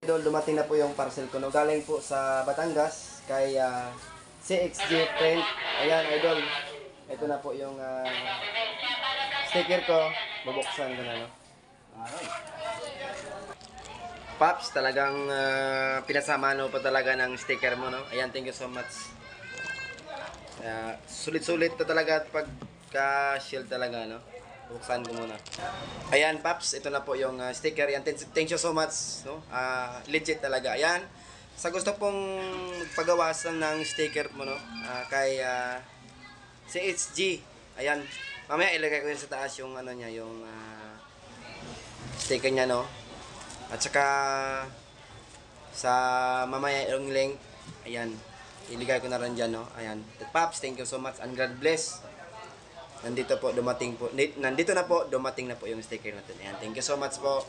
Idol, dumating na po yung parcel ko. No? Galing po sa Batangas kay CXG Print. Ayan, Idol. Ito na po yung sticker ko. Bubuksan ko na, no? Paps, talagang pinasama no po talaga ng sticker mo, no? Ayan, thank you so much. Sulit-sulit to talaga at pagka-shield talaga, no? Buksan ko muna. Ayan, Paps, ito na po yung sticker. Ayan, thank you so much, no? Legit talaga. Ayan, sa gusto pong pagawasan ng sticker mo, no? Kay CHG. Ayan, mamaya ilagay ko din sa taas yung ano niya, yung sticker niya, no? At saka sa mamaya yung link, ayan, iligay ko na rin dyan, no? Ayan, Paps, thank you so much and God bless. Nandito na po dumating na po yung sticker natin. Ayan, thank you so much po.